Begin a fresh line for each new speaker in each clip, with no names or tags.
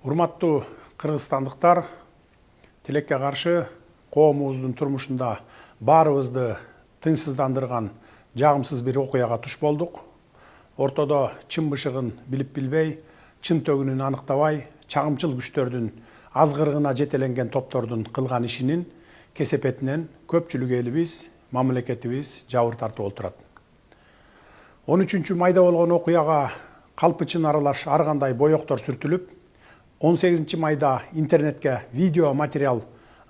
Урматтуу кыргызстандыктар, тилекке каршы коомубуздун турмушунда баарыбызды тынчсыздандырган жагымсыз бир окуяга туш болдук. Ортодо чын бышыгын билип билбей, чын төгүнүн аныктабай, чагымчыл күчтөрдүн азгырыгына жетеленген топтордун кылган ишинин кесепетинен көпчүлүк элибиз, мамлекетибиз жабыр тартып отурат. 13 майда болгон окуяга калпычын аралаш ар кандай боектор сүртүлүп, 18 майда интернетке видео материал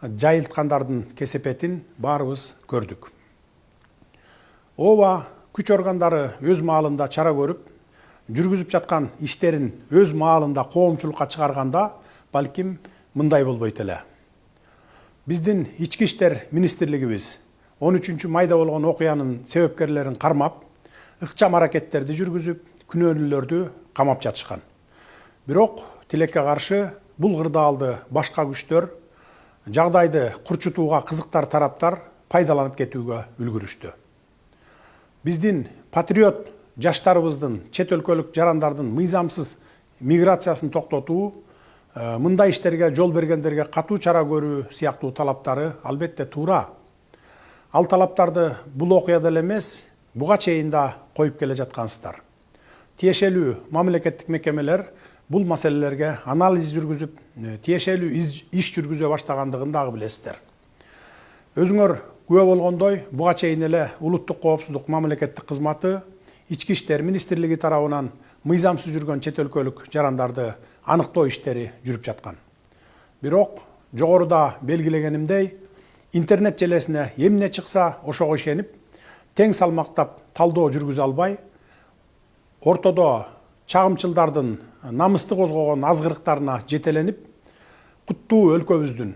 жайылткандардын кесепетин баарыбыз көрдүк. Ооба күч органдары өз маалында чара көрүп, жүргүзүп жаткан иштерин өз маалында коомчулукка чыгарганда, балким мындай болбойт эле. Биздин ички иштер министрлигибиз 13 майда болгон окуянын себепкерлерин кармап, ыкчам аракеттерди жүргүзүп, күнөөлүүлөрдү камап жатышкан. Бирок тилекке каршы бул кырдаалды башка күчтөр жагдайды курчутууга кызыктар тараптар пайдаланып кетүүгө үлгүрүштү. Биздин патриот жаштарыбыздын чет өлкөлүк жарандардын мыйзамсыз миграциясын токтотуу, мындай иштерге жол бергендерге катуу чара көрүү сыяктуу талаптары албетте туура. Ал талаптарды бул окуяда эле эмес, буга чейин да коюп келе жаткансыздар. Тиешелүү мамлекеттик мекемелер бул маселелерге анализ жүргүзүп, тиешелүү иш жүргүзө баштагандыгын дагы билесиздер. Өзүңөр күбө болгондой, буга чейин эле улуттук коопсуздук мамлекеттик кызматы ички иштер министрлиги тарабынан мыйзамсыз жүргөн чет өлкөлүк жарандарды аныктоо иштери жүрүп жаткан. Бирок жогоруда белгилегенимдей, интернет желесине эмне чыкса ошого ишенип, тең салмактап талдоо жүргүзө албай, ортодо чагымчылдардын намысты козгогон азгырыктарына жетеленип, куттуу өлкөбүздүн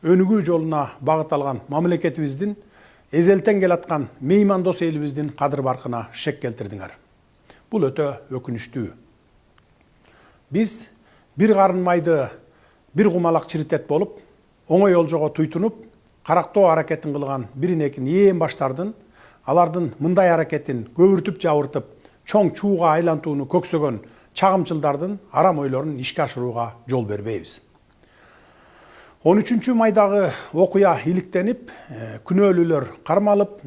өнүгүү жолуна багыт алган мамлекетибиздин эзелтен келаткан меймандос элибиздин кадыр баркына шек келтирдиңер. Бул өтө өкүнүчтүү. Биз бир карын майды бир кумалак чиритет болуп, оңой олжого туйтунуп, карактоо аракетин кылган бирин экин ээн баштардын, алардын мындай аракетин көбүртүп жабыртып, чоң чууга айлантууну көксөгөн чагымчылдардын арам ойлорун ишке ашырууга жол бербейбиз. 13 майдагы окуя иликтенип, күнөөлүүлөр кармалып,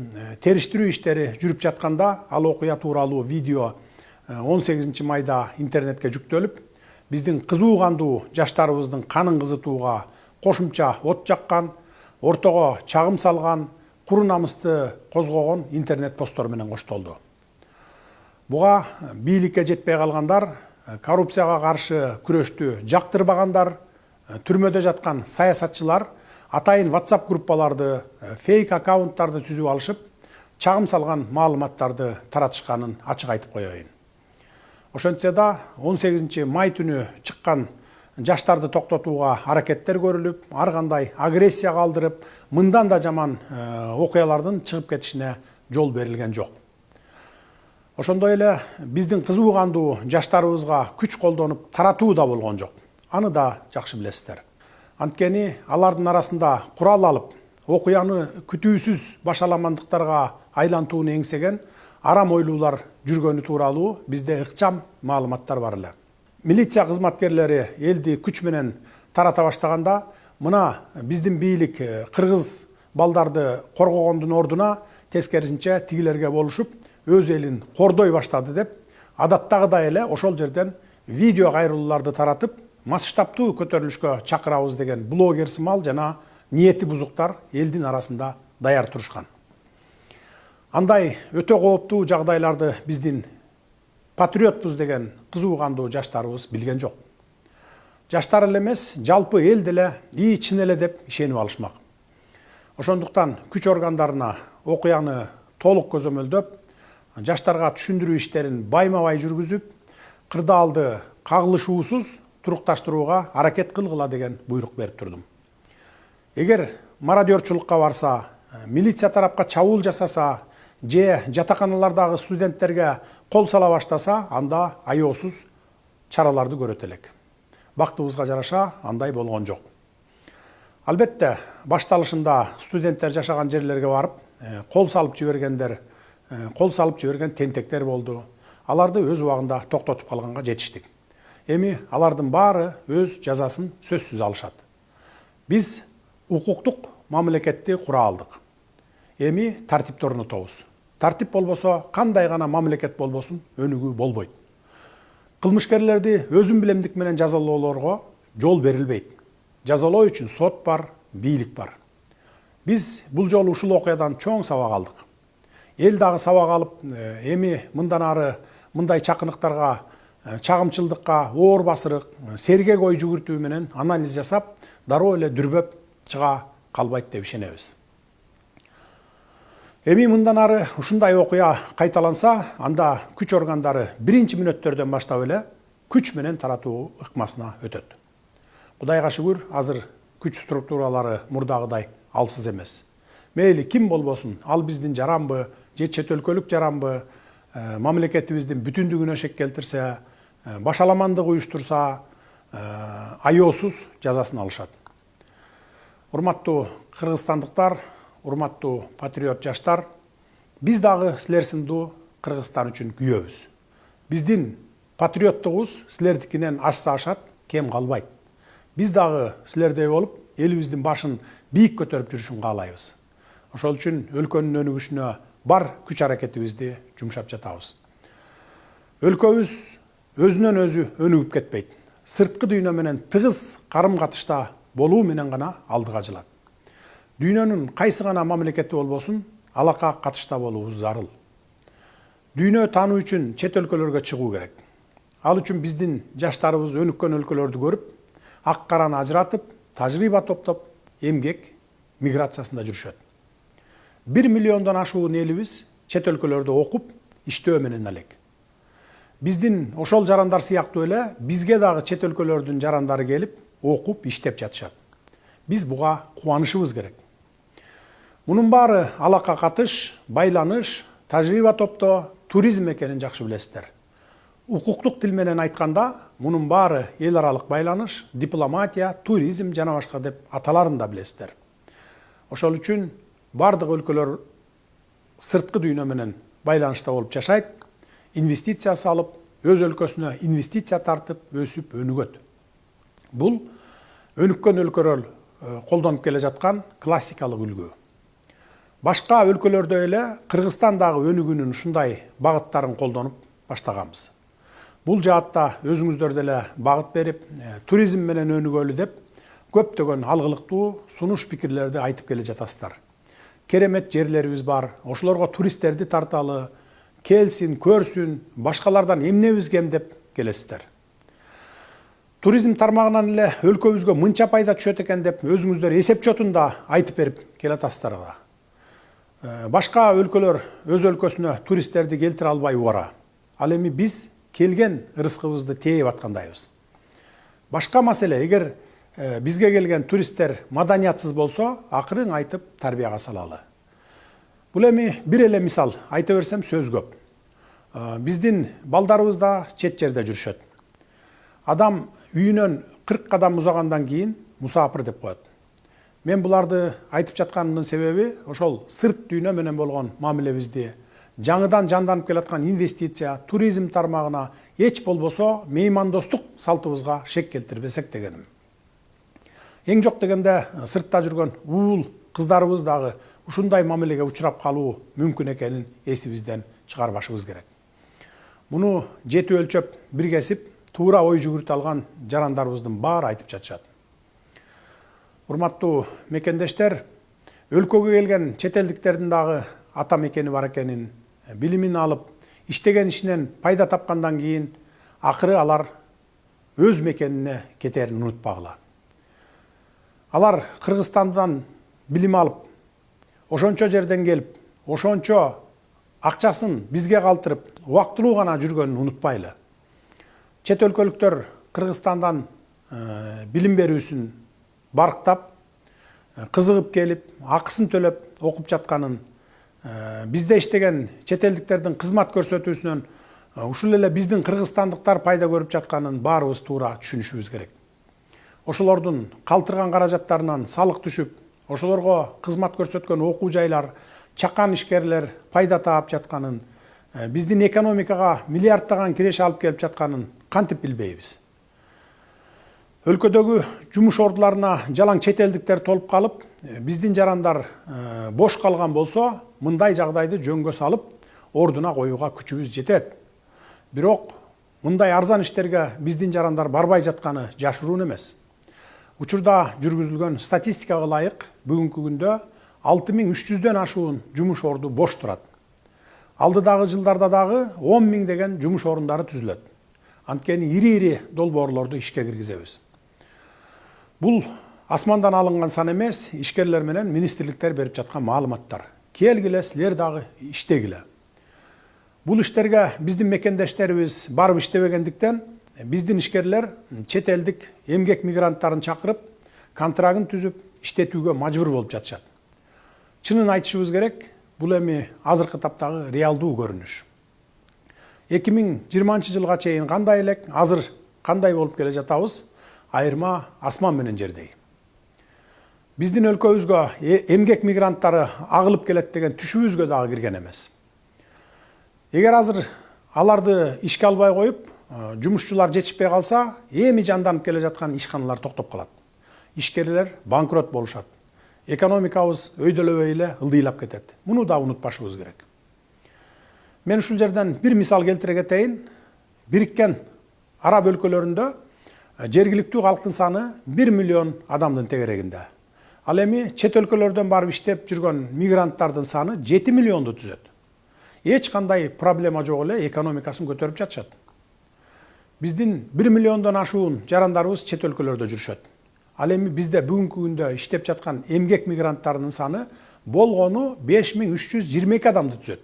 териштирүү иштери жүрүп жатканда, ал окуя тууралуу видео 18 майда интернетке жүктөлүп, биздин кызуу кандуу жаштарыбыздын канын кызытууга кошумча от жаккан, ортого чагым салган, куру намысты козгогон интернет посттор менен коштолду. Буга бийликке жетпей калгандар, коррупцияга каршы күрөштү жактырбагандар, түрмөдө жаткан саясатчылар атайын WhatsApp группаларды, фейк аккаунттарды түзүп алышып, чагым салган маалыматтарды таратышканын ачык айтып коеюн. Ошентсе да 18 май түнү чыккан жаштарды токтотууга аракеттер көрүлүп, ар кандай агрессия калтырып, мындан да жаман окуялардын чыгып кетишине жол берилген жок. Ошондой эле биздин кызуу кандуу жаштарыбызга күч колдонуп таратуу да болгон жок. Аны да жакшы билесиздер. Анткени алардын арасында курал алып, окуяны күтүүсүз башаламандыктарга айлантууну эңсеген арам ойлуулар жүргөнү тууралуу бизде ыкчам маалыматтар бар эле. Милиция кызматкерлери элди күч менен тарата баштаганда, мына биздин бийлик кыргыз балдарды коргогондун ордуна тескерисинче тигилерге болушуп, өз элин кордой баштады деп, адаттагыдай эле ошол жерден видео кайрылууларды таратып, масштабтуу көтөрүлүшкө чакырабыз деген блогер сымал жана ниети бузуктар элдин арасында даяр турушкан. Андай өтө кооптуу жагдайларды биздин патриотпуз деген кызуу кандуу жаштарыбыз билген жок. Жаштар эле эмес, жалпы эл деле чын эле деп ишенип алышмак. Ошондуктан күч органдарына окуяны толук көзөмөлдөп, жаштарга түшүндүрүү иштерин байма-бай жүргүзүп, кырдаалды кагылышуусуз турукташтырууга аракет кылгыла деген буйрук берип турдум. Эгер мародерчулукка барса, милиция тарапка чабуул жасаса, же жатаканалардагы студенттерге кол сала баштаса, анда аеосуз чараларды көрөт элек. Бактыбызга жараша андай болгон жок. Албетте, башталышында студенттер жашаган жерлерге барып, кол салып жиберген тентектер болду. Аларды өз убагында токтотуп калганга жетиштик. эми алардын баары өз жазасын сөзсүз алышат. Биз укуктук мамлекетти кура алдык. Эми тартипти орнотобуз. Тартип болбосо кандай гана мамлекет болбосун өнүгүү болбойт. Кылмышкерлерди өзүн билемдик менен жазалоолорго жол берилбейт. Жазалоо үчүн сот бар, бийлик бар. Биз бул жолу ушул окуядан чоң сабак алдык. Эл дагы сабак алып, эми мындан ары мындай чакыныктарга, чагымчылдыкка, оор басырык, сергек ой жүгүртүү менен анализ жасап, дароо эле дүрбөп чыга калбайт деп ишенебиз. Эми мындан ары ушундай окуя кайталанса, анда күч органдары биринчи мүнөттөрдөн баштап эле күч менен таратуу ыкмасына өтөт. Кудайга шүгүр, азыр күч структуралары мурдагыдай алсыз эмес. Мейли ким болбосун, ал биздин жаранбы, же чет өлкөлүк жаранбы, мамлекетибиздин бүтүндүгүнө шек келтирсе, башаламандык уюштурса, аяосуз жазасын алышат. Урматтуу кыргызстандыктар, урматтуу патриот жаштар, биз дагы силер сындуу Кыргызстан үчүн күйөбүз. Биздин патриоттугубуз силердикинен ашса ашат, кем калбайт. Биз дагы силердей болуп, элибиздин башын бийик көтөрүп жүрүшүн каалайбыз. Ошол үчүн өлкөнүн өнүгүшүнө бар күч аракетибизди жумшап жатабыз. Өлкөбүз өзүнөн өзү өнүгүп кетпейт. Сырткы дүйнө менен тыгыз карым-катышта болуу менен гана алдыга жылат. Дүйнөнүн кайсы гана мамлекети болбосун, алака катышта болуубуз зарыл. Дүйнө таануу үчүн чет өлкөлөргө чыгуу керек. Ал үчүн биздин жаштарыбыз өнүккөн өлкөлөрдү көрүп, ак караны ажыратып, тажрыйба топтоп, эмгек миграциясында жүрүшөт. 1 миллиондон ашуун элибиз чет өлкөлөрдө окуп, иштөө менен элек. Биздин ошол жарандар сыяктуу эле бизге дагы чет өлкөлөрдүн жарандары келип, окуп, иштеп жатышат. Биз буга кубанышыбыз керек. Мунун баары алака катыш, байланыш, тажрыйба топтоо, туризм экенин жакшы билесиздер. Укуктук тил менен айтканда, мунун баары эл аралык байланыш, дипломатия, туризм жана башка деп аталарын да билесиздер. Ошол үчүн бардык өлкөлөр сырткы дүйнө менен байланышта болуп жашайт, инвестиция салып, өз өлкөсүнө инвестиция тартып, өсүп, өнүгөт. Бул өнүккөн өлкөлөр колдонуп келе жаткан классикалык үлгү. Башка өлкөлөрдө эле Кыргызстан дагы өнүгүүнүн ушундай багыттарын колдонуп баштаганбыз. Бул жаатта өзүңүздөр деле багыт берип, туризм менен өнүгөлү деп көптөгөн алгылыктуу сунуш пикирлерди айтып келе жатасыздар. Керемет жерлерибиз бар, ошолорго туристтерди тарталы, келсин, көрсүн, башкалардан эмнебиз кем деп келесиздер. Туризм тармагынан эле өлкөбүзгө мынча пайда түшөт экен деп өзүңүздөр эсеп чотунда айтып берип келатасыздар. Башка өлкөлөр өз өлкөсүнө туристтерди келтире албай убара. Ал эми биз келген ырыскыбызды тээп аткандайбыз. Башка маселе, эгер бизге келген туристтер маданиятсыз болсо, акырын айтып тарбияга салалы. Бул эми бир эле мисал айта берсем сөз көп. Биздин балдарыбыз да чет жерде жүрүшөт. Адам үйүнөн 40 кадам узагандан кийин мусапыр деп коет. Мен буларды айтып жатканымдын себеби ошол сырт дүйнө менен болгон мамилебизди, жаңыдан жанданып келаткан инвестиция, туризм тармагына эч болбосо меймандостук салтыбызга шек келтирбесек дегеним. Эң жок дегенде сыртта жүргөн уул кыздарыбыз дагы ушундай мамилеге учурап калуу мүмкүн экенин эсибизден чыгарбашыбыз керек. Муну жети өлчөп, бир кесип, туура ой жүгүртө алган жарандарыбыздын баары айтып жатышат. Урматтуу мекендештер, өлкөгө келген чет элдиктердин дагы ата мекени бар экенин, билимин алып, иштеген ишинен пайда тапкандан кийин акыры алар өз мекенине кетерин унутпагыла. Алар Кыргызстандан билим алып, ошончо жерден келип, ошончо акчасын бизге калтырып, убактылуу гана жүргөнүн унутпайлы. Чет өлкөлүктөр Кыргызстандан билим берүүсүн барктап, кызыгып келип, акысын төлөп окуп жатканын, бизде иштеген чет элдиктердин кызмат көрсөтүүсүнөн ушул эле биздин кыргызстандыктар пайда көрүп жатканын баарыбыз туура түшүнүшүбүз керек. Ошолордун калтырган каражаттарынан салык түшүп, ошолорго кызмат көрсөткөн окуу жайлар, чакан ишкерлер пайда таап жатканын, биздин экономикага миллиарддаган киреше алып келип жатканын кантип билбейбиз? Өлкөдөгү жумуш ордуларына жалаң чет элдиктер толуп калып, биздин жарандар бош калган болсо, мындай жагдайды жөнгө салып, ордуна коюуга күчүбүз жетет. Бирок мындай арзан иштерге биздин жарандар барбай жатканы жашыруун эмес. Учурда жүргүзүлгөн статистикага ылайык, бүгүнкү күндө 6300дөн ашуун жумуш орду бош турат. Алдыдагы жылдарда дагы 10 000 деген жумуш орундары түзүлөт. Анткени ири-ири долбоорлорду ишке киргизебиз. Бул асмандан алынган сан эмес, ишкерлер менен министрликтер берип жаткан маалыматтар. Келгиле, силер дагы иштегиле. Бул иштерге биздин мекендештерибиз барып иштебегендиктен, биздин ишкерлер чет элдик эмгек мигранттарын чакырып, контрагын түзүп, иштетүүгө мажбур болуп жатышат. Чынын айтышыбыз керек, бул эми азыркы таптагы реалдуу көрүнүш. 2020 жылга чейин кандай элек, азыр кандай болуп келе жатабыз, айырма асман менен жердей. Биздин өлкөбүзгө эмгек мигранттары агылып келет деген түшүбүзгө дагы кирген эмес. Эгер азыр аларды ишке албай коюп, жумушчулар жетишпей калса, эми жанданып келе жаткан ишканалар токтоп калат. Ишкерлер банкрот болушат. Экономикабыз өйдөлөбөй эле ылдыйлап кетет. Муну да унутпашыбыз керек. Мен ушул жерден бир мисал келтире кетейин. Бириккен Араб өлкөлөрүндө жергиликтүү калктын саны 1 миллион адамдын тегерегинде. Ал эми чет өлкөлөрдөн барып иштеп жүргөн мигранттардын саны 7 миллионду түзөт. Эч кандай проблема жок эле экономикасын көтөрүп жатышат. Биздин 1 миллиондон ашуун жарандарыбыз чет өлкөлөрдө жүрүшөт. Ал эми бизде бүгүнкү күндө иштеп жаткан эмгек мигранттарынын саны болгону 5322 адамды түзөт.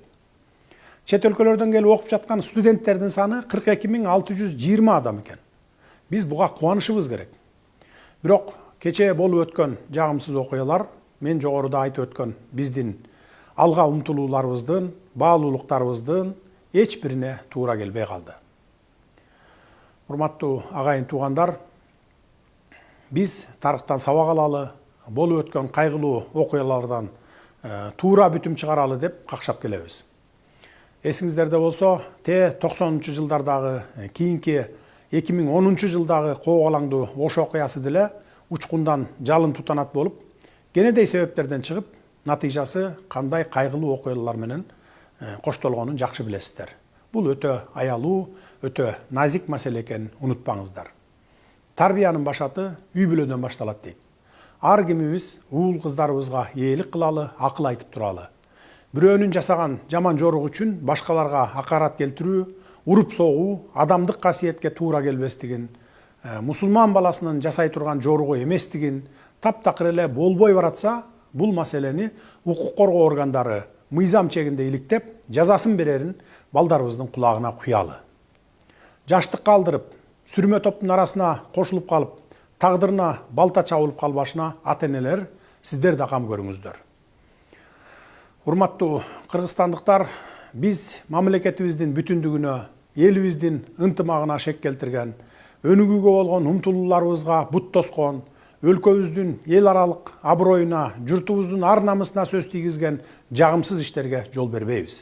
Чет өлкөлөрдөн келип окуп жаткан студенттердин саны 42620 адам экен. Биз буга кубанышыбыз керек. Бирок кечээ болуп өткөн жагымсыз окуялар, мен жогоруда айтып өткөн биздин алга умтулууларыбыздын, баалуулуктарыбыздын эч бирине туура келбей калды. Урматтуу агайын туугандар, биз тарыхтан сабак алалы, болуп өткөн кайгылуу окуялардан туура бүтүм чыгаралы деп какшап келебиз. Эсиңиздерде болсо, 90-жылдардагы, кийинки 2010 жылдагы коогалаңдуу Ош окуясы деле учкундан жалын тутанат болуп, кенедей себептерден чыгып, натыйжасы кандай кайгылуу окуялар менен коштолгонун жакшы билесиздер. Бул өтө аялуу, өтө назик маселе экенин унутпаңыздар. Тарбиянын башаты үй бүлөдөн башталат дейт. Ар кимибиз уул кыздарыбызга ээлик кылалы, акыл айтып туралы. Бирөөнүн жасаган жаман жорук үчүн башкаларга акарат келтирүү, уруп согуу адамдык касиетке туура келбестигин, мусулман баласынын жасай турган жоругу эместигин таптакыр эле болбой баратса, бул маселени укук коргоо органдары мыйзам чегинде иликтеп, жазасын берерин балдарыбыздын кулагына куялы. Жаштыкка алдырып, сүрмө топтун арасына кошулуп калып, тагдырына балта чабылып калбашына ата-энелер сиздер да кам көрүңүздөр. Урматтуу кыргызстандыктар, биз мамлекетибиздин бүтүндүгүнө, элибиздин ынтымагына шек келтирген, өнүгүүгө болгон умтулууларыбызга бут тоскон, өлкөбүздүн эл аралык аброюна, журтубуздун ар намысына сөз тийгизген жагымсыз иштерге жол бербейбиз.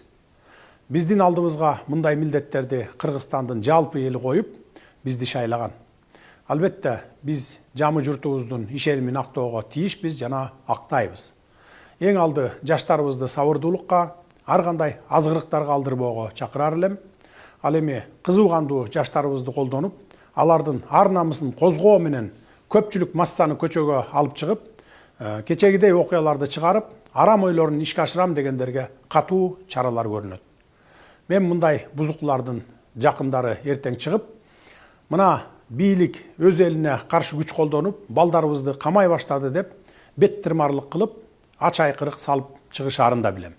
Биздин алдыбызга мындай милдеттерди Кыргызстандын жалпы эли коюп, бизди шайлаган. Албетте, биз жамы журтубуздун ишенимин актоого тийишпиз жана актайбыз. Эң алды жаштарыбызды сабырдуулукка, ар кандай азгырыктарга алдырбоого чакырар элем. Ал эми кызуу кандуу жаштарыбызды колдонуп, алардын ар намысын козгоо менен көпчүлүк массаны көчөгө алып чыгып, кечегидей окуяларды чыгарып, арам ойлорун ишке ашырам дегендерге катуу чаралар көрүнөт. Мен мындай бузуклардын жакындары эртең чыгып, мына бийлик өз элине каршы күч колдонуп, балдарыбызды камай баштады деп, бет тырмарлык кылып, ач айкырык салып чыгышарын да билем.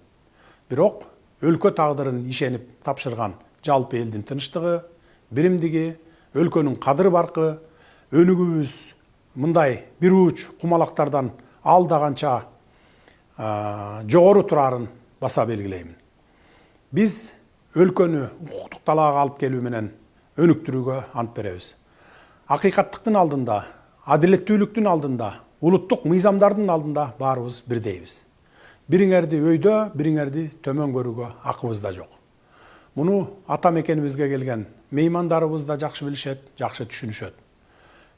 Бирок өлкө тагдырын ишенип тапшырган жалпы элдин тынчтыгы, биримдиги, өлкөнүн кадыр баркы, өнүгүүбүз мындай бир уч кумалактардан алда канча жогору турарын баса белгилеймин. Биз өлкөнү укуктук талаага алып келүү менен өнүктүрүүгө ант беребиз. Акыйкаттыктын алдында, адилеттүүлүктүн алдында, улуттук мыйзамдардын алдында баарыбыз бирдейбиз. Бириңерди өйдө, бириңерди төмөн көрүүгө акыбыз да жок. Муну ата мекенибизге келген меймандарыбыз да жакшы билишет, жакшы түшүнүшөт.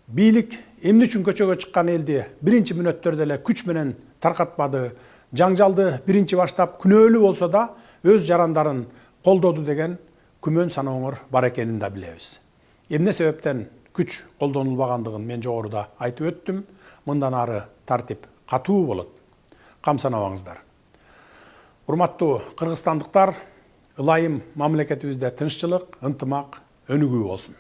бийлик эмне үчүн көчөгө чыккан элди биринчи мүнөттөрдө эле күч менен таркатпады, жаңжалды биринчи баштап күнөөлүү болсо да өз жарандарын колдоду деген күмөн санооңор бар экенин да билебиз. Эмне себептен күч колдонулбагандыгын мен жогоруда айтып өттүм. Мындан ары тартип катуу болот. Кам санабаңыздар. Урматтуу кыргызстандыктар, ылайым мамлекетибизде тынччылык, ынтымак өнүгүү болсун.